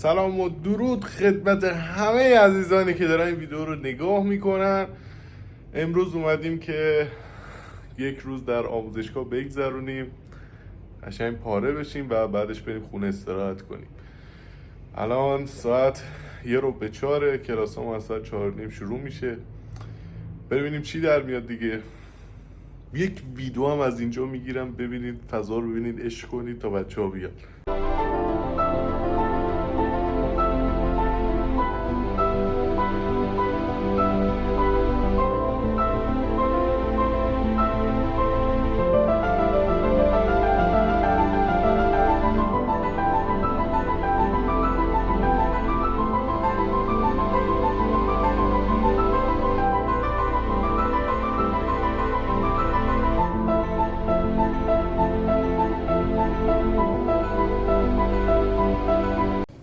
سلام و درود خدمت همه عزیزانی که دارن این ویدیو رو نگاه میکنن. امروز اومدیم که یک روز در آموزشگاه بگذرونیم، قشنگ پاره بشیم و بعدش بریم خونه استراحت کنیم. الان ساعت 1:04، کلاس هم از ساعت 4:30 شروع میشه. ببینیم چی در میاد دیگه. یک ویدیو هم از اینجا میگیرم، ببینید فضا رو ببینید، عشق کنید تا بچه ها بیاد.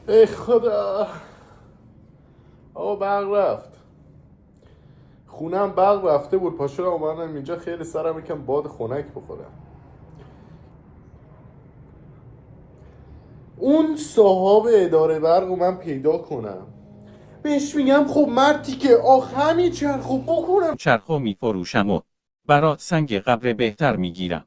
ای خدا، آقا برق رفت، خونم برق رفته بود. پاشو اومدم اینجا، خیلی سرم یکم باد خنک بخورم. اون صاحب اداره برق رو من پیدا کنم، بهش میگم خب مردی که همین چرخو بکنم، چرخو میفروشم و برات سنگ قبر بهتر میگیرم.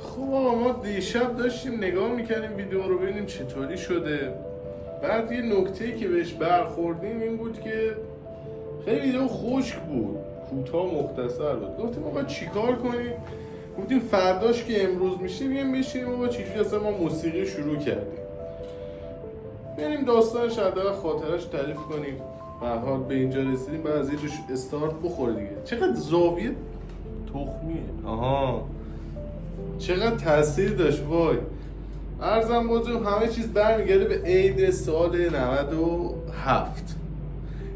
خب آقا ما دیشب داشتیم نگاه میکردیم ویدیو رو ببینیم چطوری شده. بعد یه نکته‌ای که بهش برخوردیم این بود که خیلی ویدیو خشک بود، کوتاه مختصر بود. گفتیم آقا چیکار کنیم؟ گفتیم فرداش که امروز میشه بیایم بشینیم آقا چجوری اصلا ما موسیقی شروع کردیم، بریم داستانش حداقل خاطرش تعریف کنیم. به هر حال به اینجا رسیدیم، بعد از یه جوش استارت بخوره دیگه. چقدر زاویه تخمیه، چقدر تاثیر داشت. وای عرضم بازم همه چیز برمیگرده به عید سال 97.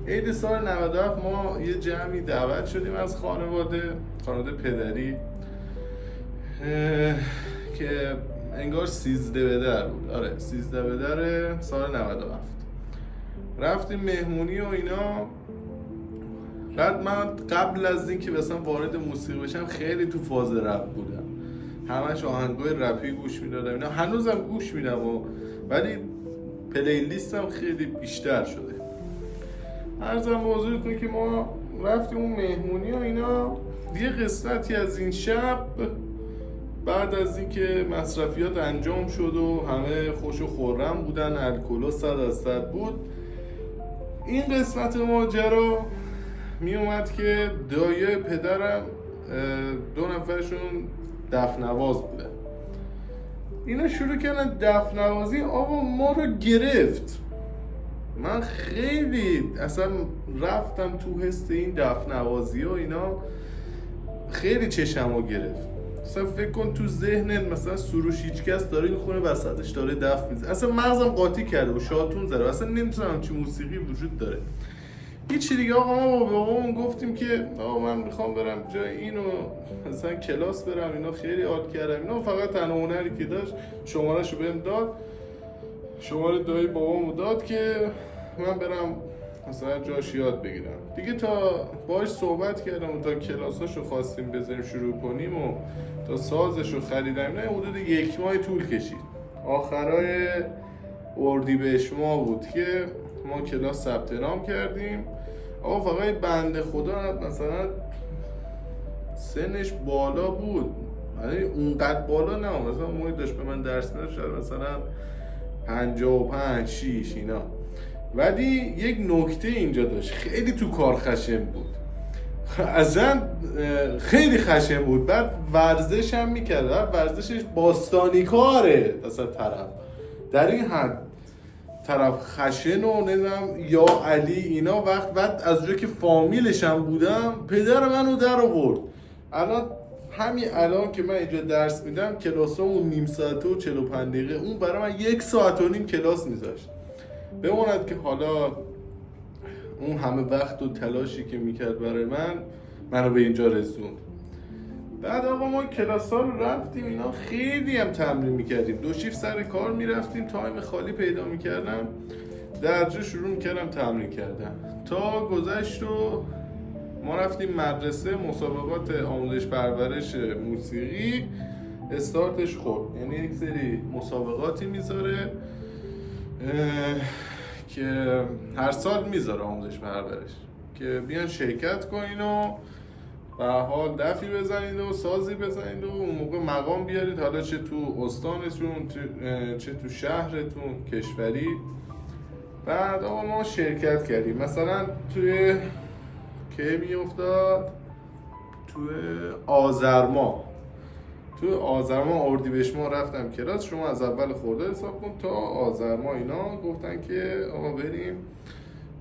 عید سال 97 ما یه جمعی دعوت شدیم از خانواده پدری که انگار 13 به در بود. آره 13 به در سال 97 رفتیم مهمونی و اینا. بعد من قبل از اینکه مثلا وارد موسیقی بشم خیلی تو فاز رپ بودم، همش آهنگای رپی گوش میدادم اینا، هنوزم گوش میدم ولی پلیلیستم خیلی بیشتر شده. عرضم به حضورتون که ما رفتیم اون مهمونی و اینا. یه قسمتی از این شب بعد از اینکه مصرفیات انجام شد و همه خوش و خرم بودن، الکل 100% بود، این قسمت ماجرا می اومد که دایه پدرم 2 نفرشون دف نواز بودن. اینا شروع کردن دف نوازی. آقا ما رو گرفت. من خیلی اصلا رفتم تو حس این دف نوازی و اینا، خیلی چشمو گرفت. اصلا فکر کن تو ذهنت مثلا سروش هیچکس داره میخونه وسطش داره دف میزنه، اصلا مغزم قاطی کرده و شاتون زده، اصلا نمیتونم چه موسیقی وجود داره. هیچی دیگه. آقا ما با بابامون گفتیم که آقا من میخوام برم جای اینو مثلا کلاس برم، اینا خیلی حال کردم اینا. فقط تنها هنری که داشت شمارهشو بهم داد، شماره دایی بابامو داد که من برم مثلا جاش یاد بگیرم دیگه. تا باهاش صحبت کردم و تا کلاساشو خواستیم بذاریم شروع کنیم و تا سازشو خریدم، نه حدود 1 ماه طول کشید. آخرای اردیبهشت ماه بود که ما کلاس ثبت نام کردیم. آقا فقط بنده خدا مثلا سنش بالا بود، یعنی اونقدر بالا نه، مثلا موقعی داشت به من درس میداد شاید مثلا 55 6 اینا. ولی یک نکته اینجا داشت، خیلی تو کار خشن بود، اصلا خیلی خشن بود. بعد ورزش هم میکرد، ورزشش باستانی کاره اصلا. طرف در این حد طرف خشن و نمیدونم یا علی اینا. وقت بعد از جایی که فامیلش هم بودم پدر منو در آورد. همین الان که من اینجا درس میدم کلاسامون نیم ساعته و 45 دقیقه، اون برای من 1 ساعت و نیم کلاس میذاشت. بماند که حالا اون همه وقت و تلاشی که میکرد برای من منو به اینجا رسوند. بعد آقا ما کلاس ها رو رفتیم، اینا خیلی هم تمرین میکردیم، 2 شیفت سر کار میرفتیم، تایم خالی پیدا میکردم درجا شروع میکردم تمرین کردم تا گذشت و ما رفتیم مدرسه. مسابقات آموزش پرورش موسیقی استارتش خورد، یعنی یک سری مسابقاتی میذاره که هر سال میذاره آموزش پرورش که بیان شرکت کنین و به حال دفی بزنید و سازی بزنید و اون موقع مقام بیارید، حالا چه تو استانتون چه تو شهرتون کشوری. بعد آقا ما شرکت کردیم، مثلا توی که میافتاد توی آذر ماه اردیبهشت ماه رفتم کلاس. شما از اول خرداد حساب کن تا آذر ماه اینا گفتن که آقا بریم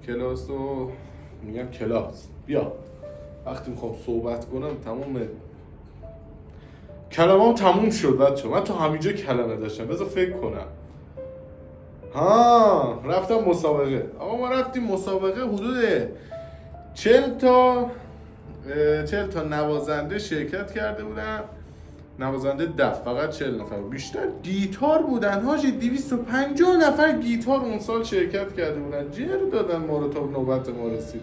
کلاس رو، میگم کلاس بیا وقتی میخوام صحبت کنم تمام کلمه‌ام تموم شد بچه، من تا همینجا کلمه داشتم بذار فکر کنم. رفتم مسابقه. آقا ما رفتیم مسابقه، حدود 40 تا نوازنده شرکت کرده بودن، نوازنده دف فقط 40 نفر، بیشتر گیتار بودن حاجی، 250 نفر گیتار اون سال شرکت کرده بودن، جر دادن ما رو تا نوبت ما رسید.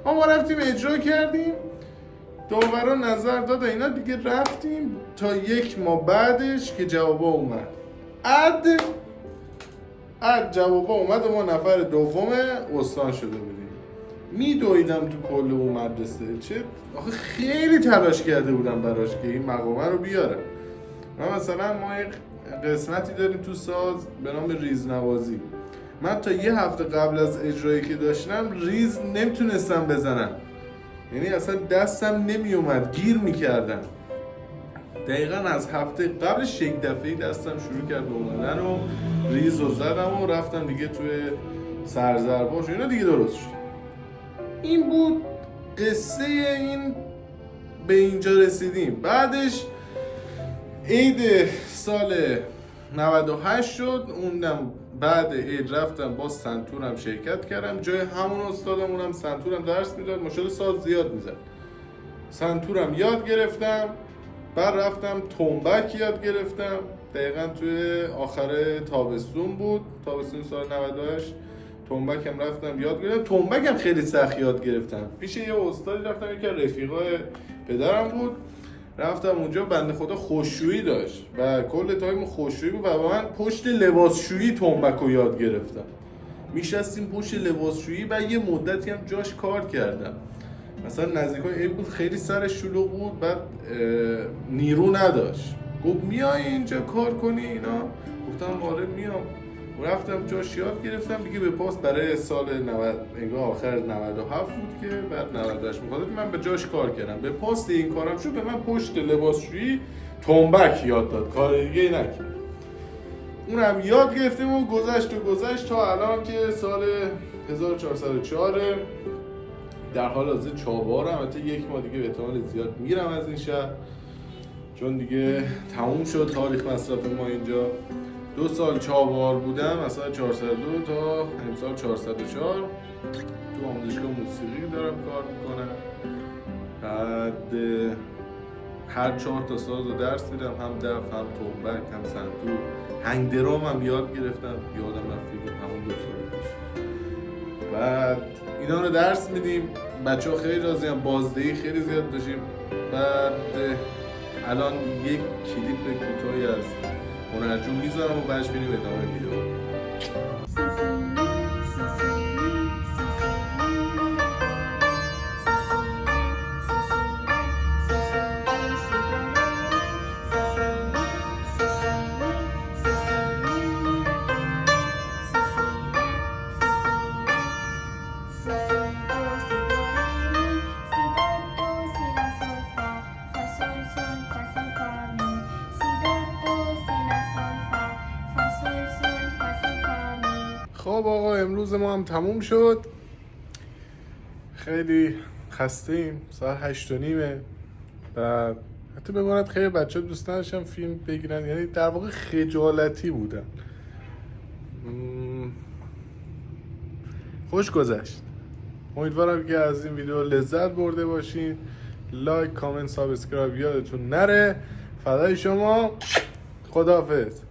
ما رفتیم اجرا کردیم، داورا نظر داد اینا دیگه، رفتیم تا 1 ماه بعدش که جوابا اومد، جوابا اومد و ما نفر دوم استان شده بودیم. میدویدم تو کل اون مدرسه، آخه خیلی تلاش کرده بودم براش که این مقامه رو بیارم. مثلا ما یک قسمتی داریم تو ساز به نام ریزنوازی. من تا 1 هفته قبل از اجرایی که داشتم ریز نمیتونستم بزنم، یعنی اصلا دستم نمی اومد، گیر میکردم. دقیقا از هفته قبلش یک دفعه دستم شروع کرد به اومدن و ریز رو زدم و رفتم دیگه توی سرزرباش اینا دیگه درست شد. این بود قصه این، به اینجا رسیدیم. بعدش عید سال 98 شد، اونم بعد عید رفتم با سنتورم شرکت کردم، جای همون استادمونم سنتورم درس میداد، ماشاءالله ساز زیاد میزد، سنتورم یاد گرفتم. بعد رفتم تنبک یاد گرفتم، دقیقا توی آخر تابستون بود، تابستون سال 98 تنبک هم رفتم یاد گرفتم. تنبک هم خیلی سخت یاد گرفتم، پیش یه استادی رفتم، یکی از رفیقای پدرم بود، رفتم اونجا، بنده خدا خوشویی داشت و کل تایم خوشویی بود و من پشت لباسشویی تنبک رو یاد گرفتم. میشستیم پشت لباسشویی و یه مدتی هم جاش کار کردم. مثلا نزدیکای عید بود، خیلی سرش شلوغ بود، بعد نیرو نداشت، گفت میای اینجا کار کنی اینا؟ گفتم آره میام. رفتم جاش یاد گرفتم دیگه. به پاس برای سال 90 انگار آخر 97 بود که بعد 98 می‌خواد من به جاش کار کردم. به پاس این کارم شد، به من پشت لباسشویی تنبک یاد داد، کار دیگه نکرد. اونم یاد گرفتیم و گذشت تا الان که سال 1404 در حال حاضر چابهارم. البته 1 ماه دیگه به احتمال زیاد میرم از این شهر، چون دیگه تموم شد تاریخ مصرف ما اینجا. 2 سال چابهار بودم از سال 402 تا امسال 404 تو آموزشگاه موسیقی دارم کار میکنم. بعد هر 4 تا ساز رو درس میدم، هم دف، هم تنبک، هم سنتور، هنگ درام هم یاد گرفتم، یادم رفت همون 2 سال پیش. بعد اینا رو درس میدیم، بچه ها خیلی راضی هم، بازدهی خیلی زیاد داشتیم. بعد الان یک کلیپ کوتاهی از هنرجو میذارم و بعدش میریم ادامه ویدیو. خب آقا امروز ما هم تموم شد، خیلی خسته‌ایم، ساعت 8:30 و حتی بماند خیلی بچه ها دوست نداشتن فیلم بگیرن، یعنی در واقع خجالتی بودن. خوش گذشت. امیدوارم که از این ویدیو لذت برده باشین. لایک کامنت سابسکرایب یادتون نره. فدای شما، خداحافظ.